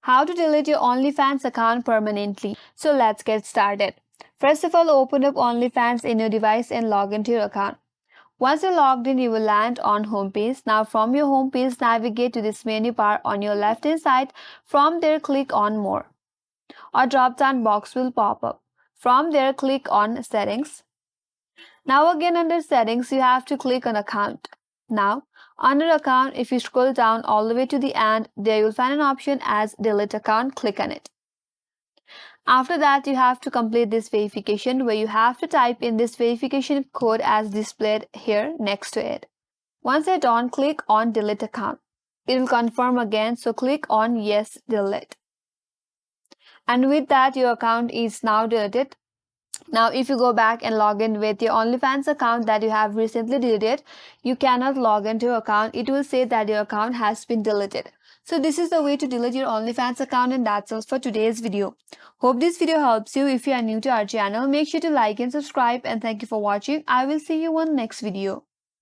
How to delete your OnlyFans account permanently. So let's get started. First of all, open up OnlyFans in your device and log into your account. Once you're logged in, you will land on homepage. Now from your homepage, navigate to this menu bar on your left hand side. From there, click on More. A drop down box will pop up. From there, click on Settings. Now again under Settings, you have to click on Account. Now, under Account, if you scroll down all the way to the end, there you'll find an option as Delete Account. Click on it. After that, you have to complete this verification where you have to type in this verification code as displayed here next to it. Once you're done, click on Delete Account. It will confirm again, so click on Yes, Delete. And with that, your account is now deleted. Now, if you go back and log in with your OnlyFans account that you have recently deleted, you cannot log into your account. It will say that your account has been deleted. So this is the way to delete your OnlyFans account, and that's all for today's video. Hope this video helps you. If you are new to our channel, make sure to like and subscribe, and thank you for watching. I will see you on the next video.